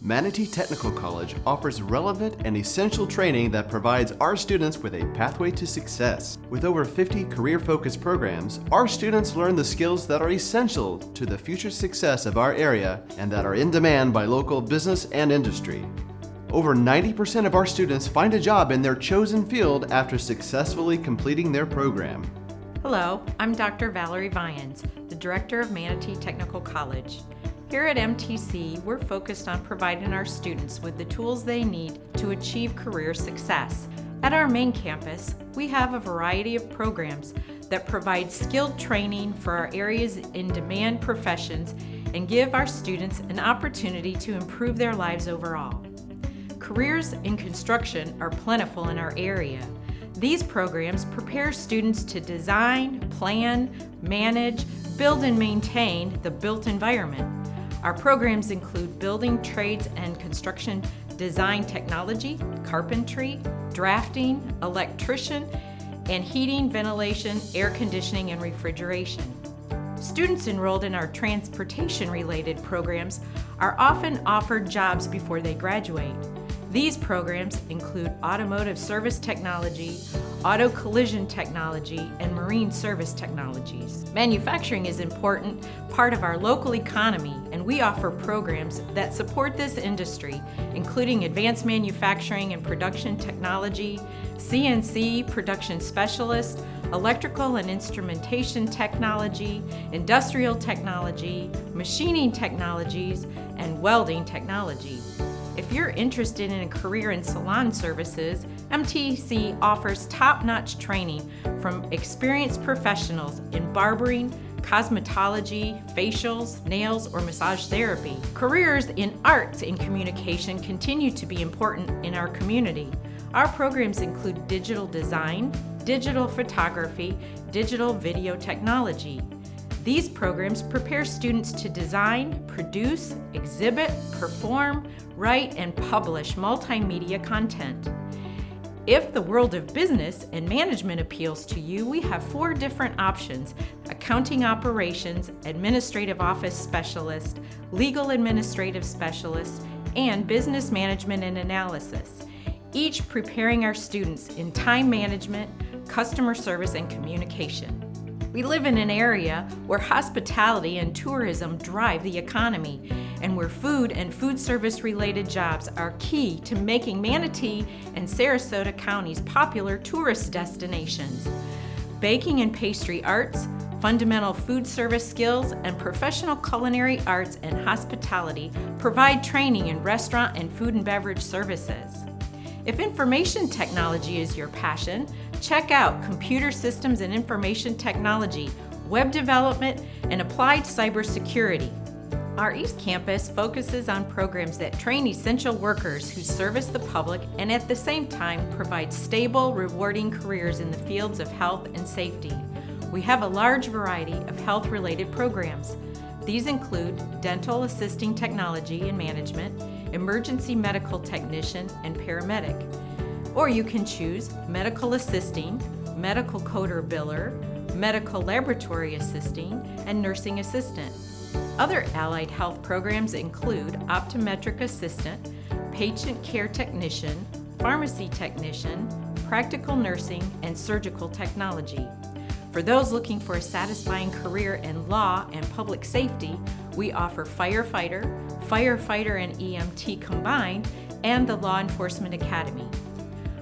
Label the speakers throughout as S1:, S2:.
S1: Manatee Technical College offers relevant and essential training that provides our students with a pathway to success. With over 50 career-focused programs, our students learn the skills that are essential to the future success of our area and that are in demand by local business and industry. Over 90% of our students find a job in their chosen field after successfully completing their program.
S2: Hello, I'm Dr. Valerie Vyans, the Director of Manatee Technical College. Here at MTC, we're focused on providing our students with the tools they need to achieve career success. At our main campus, we have a variety of programs that provide skilled training for our areas in demand professions and give our students an opportunity to improve their lives overall. Careers in construction are plentiful in our area. These programs prepare students to design, plan, manage, build and maintain the built environment. Our programs include building trades and construction design technology, carpentry, drafting, electrician, and heating, ventilation, air conditioning, and refrigeration. Students enrolled in our transportation-related programs are often offered jobs before they graduate. These programs include automotive service technology, auto collision technology, and marine service technologies. Manufacturing is an important part of our local economy, and we offer programs that support this industry, including advanced manufacturing and production technology, CNC production specialist, electrical and instrumentation technology, industrial technology, machining technologies, and welding technology. If you're interested in a career in salon services, MTC offers top-notch training from experienced professionals in barbering, cosmetology, facials, nails, or massage therapy. Careers in arts and communication continue to be important in our community. Our programs include digital design, digital photography, digital video technology. These programs prepare students to design, produce, exhibit, perform, write, and publish multimedia content. If the world of business and management appeals to you, we have 4 different options: accounting operations, administrative office specialist, legal administrative specialist, and business management and analysis, each preparing our students in time management, customer service, and communication. We live in an area where hospitality and tourism drive the economy, and where food and food service related jobs are key to making Manatee and Sarasota counties popular tourist destinations. Baking and pastry arts, fundamental food service skills, and professional culinary arts and hospitality provide training in restaurant and food and beverage services. If information technology is your passion, check out computer systems and information technology, web development, and applied cybersecurity. Our East Campus focuses on programs that train essential workers who service the public and at the same time provide stable, rewarding careers in the fields of health and safety. We have a large variety of health-related programs. These include dental assisting technology and management, emergency medical technician, and paramedic. Or you can choose medical assisting, medical coder biller, medical laboratory assisting, and nursing assistant. Other allied health programs include optometric assistant, patient care technician, pharmacy technician, practical nursing, and surgical technology. For those looking for a satisfying career in law and public safety, we offer firefighter and EMT combined, and the Law Enforcement Academy.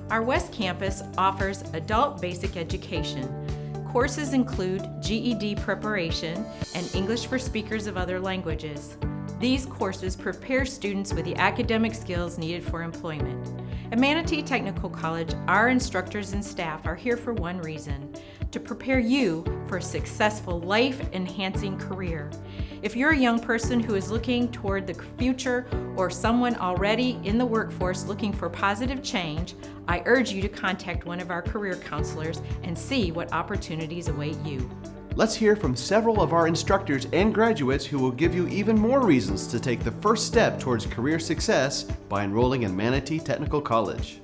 S2: Our West Campus offers adult basic education. Courses include GED preparation and English for speakers of other languages. These courses prepare students with the academic skills needed for employment. At Manatee Technical College, our instructors and staff are here for one reason: to prepare you for a successful life-enhancing career. If you're a young person who is looking toward the future or someone already in the workforce looking for positive change, I urge you to contact one of our career counselors and see what opportunities await you.
S1: Let's hear from several of our instructors and graduates who will give you even more reasons to take the first step towards career success by enrolling in Manatee Technical College.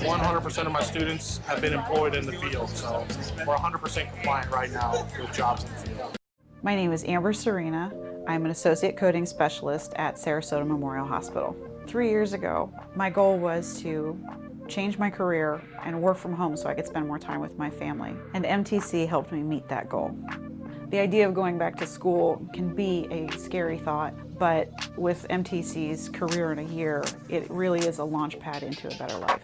S3: 100% of my students have been employed in the field, so we're 100% compliant right now with jobs in the field.
S4: My name is Amber Serena. I'm an associate coding specialist at Sarasota Memorial Hospital. 3 years ago, my goal was to change my career and work from home so I could spend more time with my family. And MTC helped me meet that goal. The idea of going back to school can be a scary thought, but with MTC's Career in a Year, it really is a launch pad into a better life.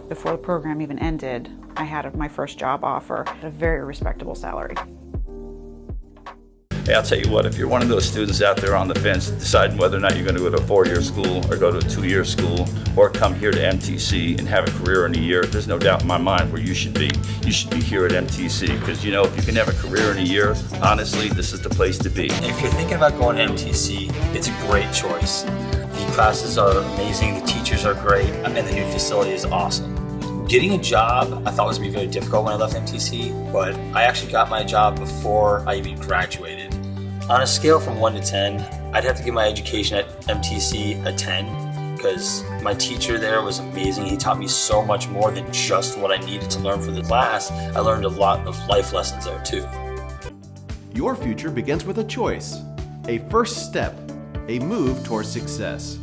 S4: Before the program even ended, I had my first job offer at a very respectable salary.
S5: Hey, I'll tell you what, if you're one of those students out there on the fence deciding whether or not you're going to go to a 4-year school or go to a 2-year school or come here to MTC and have a career in a year, there's no doubt in my mind where you should be. You should be here at MTC because, you know, if you can have a career in a year, honestly, this is the place to be.
S6: If you're thinking about going to MTC, it's a great choice. The classes are amazing, the teachers are great, and the new facility is awesome. Getting a job I thought was going to be very difficult when I left MTC, but I actually got my job before I even graduated. On a scale from 1 to 10, I'd have to give my education at MTC a 10 because my teacher there was amazing. He taught me so much more than just what I needed to learn for the class. I learned a lot of life lessons there too.
S1: Your future begins with a choice, a first step, a move towards success.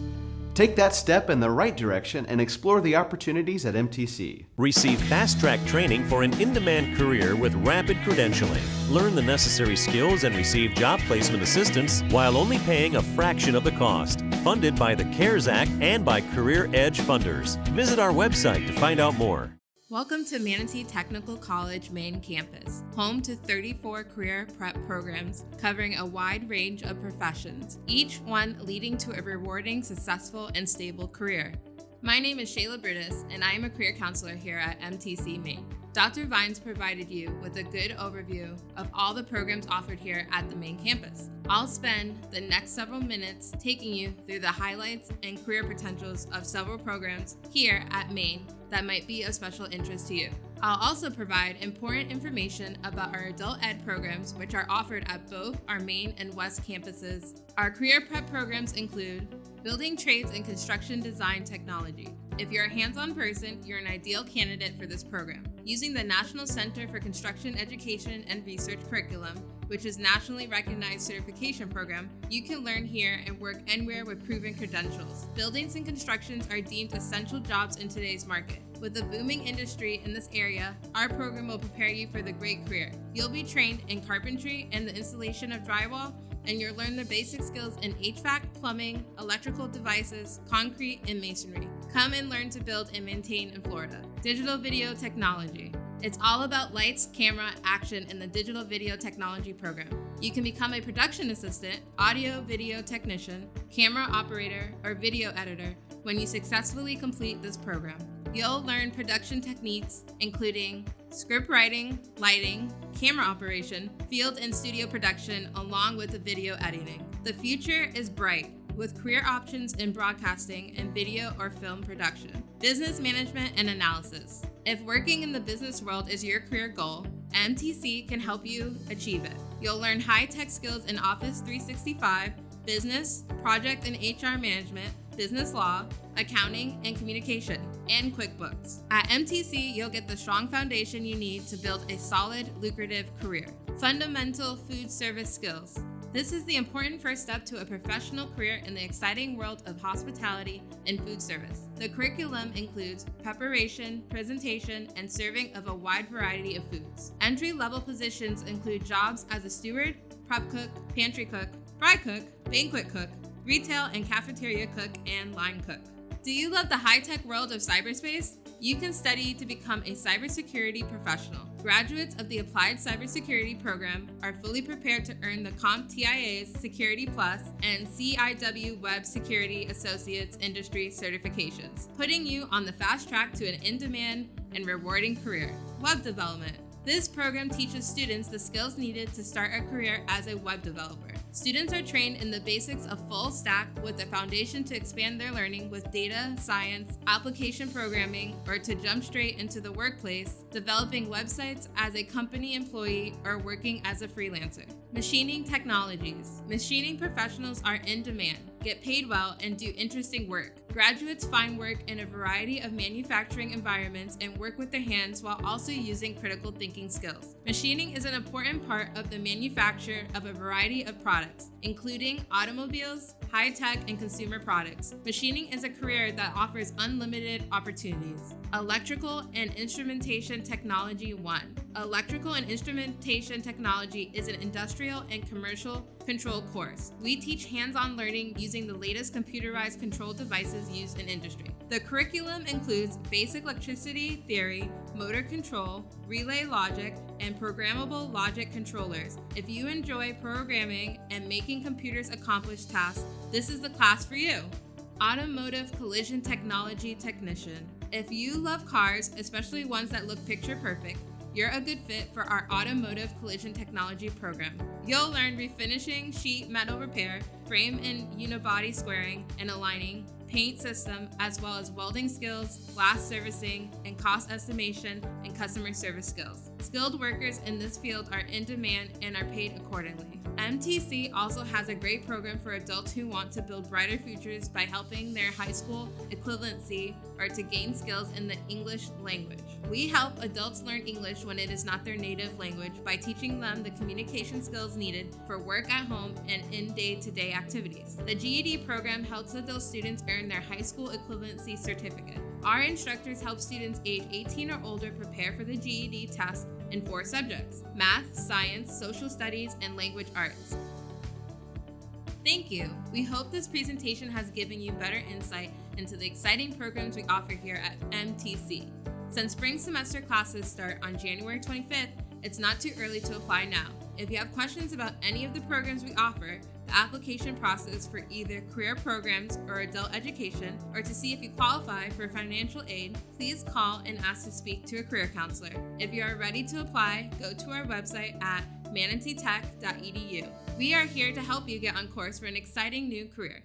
S1: Take that step in the right direction and explore the opportunities at MTC.
S7: Receive fast-track training for an in-demand career with rapid credentialing. Learn the necessary skills and receive job placement assistance while only paying a fraction of the cost. Funded by the CARES Act and by Career Edge funders. Visit our website to find out more.
S8: Welcome to Manatee Technical College main campus, home to 34 career prep programs covering a wide range of professions, each one leading to a rewarding, successful, and stable career. My name is Shayla Brutus, and I am a career counselor here at MTC Maine. Dr. Vines provided you with a good overview of all the programs offered here at the main campus. I'll spend the next several minutes taking you through the highlights and career potentials of several programs here at Maine that might be of special interest to you. I'll also provide important information about our adult ed programs, which are offered at both our Main and West campuses. Our career prep programs include Building Trades and Construction Design Technology. If you're a hands-on person, you're an ideal candidate for this program. Using the National Center for Construction Education and Research curriculum, which is nationally recognized certification program, you can learn here and work anywhere with proven credentials. Buildings and constructions are deemed essential jobs in today's market. With a booming industry in this area, our program will prepare you for the great career. You'll be trained in carpentry and the installation of drywall, and you'll learn the basic skills in HVAC, plumbing, electrical devices, concrete, and masonry. Come and learn to build and maintain in Florida. Digital video technology. It's all about lights, camera, action in the digital video technology program. You can become a production assistant, audio video technician, camera operator, or video editor when you successfully complete this program. You'll learn production techniques, including script writing, lighting, camera operation, field and studio production, along with the video editing. The future is bright, with career options in broadcasting and video or film production, business management and analysis. If working in the business world is your career goal, MTC can help you achieve it. You'll learn high-tech skills in Office 365, business, project and HR management, business law, accounting, and communication, and QuickBooks. At MTC, you'll get the strong foundation you need to build a solid, lucrative career. Fundamental food service skills. This is the important first step to a professional career in the exciting world of hospitality and food service. The curriculum includes preparation, presentation, and serving of a wide variety of foods. Entry-level positions include jobs as a steward, prep cook, pantry cook, fry cook, banquet cook, retail and cafeteria cook, and line cook. Do you love the high-tech world of cyberspace? You can study to become a cybersecurity professional. Graduates of the Applied Cybersecurity program are fully prepared to earn the CompTIA's Security Plus and CIW Web Security Associates Industry certifications, putting you on the fast track to an in-demand and rewarding career. Web development. This program teaches students the skills needed to start a career as a web developer. Students are trained in the basics of full stack with a foundation to expand their learning with data, science, application programming, or to jump straight into the workplace, developing websites as a company employee or working as a freelancer. Machining technologies. Machining professionals are in demand, get paid well, and do interesting work. Graduates find work in a variety of manufacturing environments and work with their hands while also using critical thinking skills. Machining is an important part of the manufacture of a variety of products. products, including automobiles, high-tech, and consumer products. Machining is a career that offers unlimited opportunities. Electrical and Instrumentation Technology 1. Electrical and Instrumentation Technology is an industrial and commercial control course. We teach hands-on learning using the latest computerized control devices used in industry. The curriculum includes basic electricity theory, motor control, relay logic, and programmable logic controllers. If you enjoy programming and making computers accomplish tasks, this is the class for you. Automotive Collision Technology Technician. If you love cars, especially ones that look picture perfect, you're a good fit for our Automotive Collision Technology program. You'll learn refinishing, sheet metal repair, frame and unibody squaring and aligning, paint system, as well as welding skills, glass servicing, and cost estimation and customer service skills. Skilled workers in this field are in demand and are paid accordingly. MTC also has a great program for adults who want to build brighter futures by helping their high school equivalency or to gain skills in the English language. We help adults learn English when it is not their native language by teaching them the communication skills needed for work at home and in day-to-day activities. The GED program helps adult students earn their high school equivalency certificate. Our instructors help students age 18 or older prepare for the GED test in 4 subjects: math, science, social studies, and language arts. Thank you. We hope this presentation has given you better insight into the exciting programs we offer here at MTC. Since spring semester classes start on January 25th, it's not too early to apply now. If you have questions about any of the programs we offer, the application process for either career programs or adult education, or to see if you qualify for financial aid, please call and ask to speak to a career counselor. If you are ready to apply, go to our website at manateetech.edu. We are here to help you get on course for an exciting new career.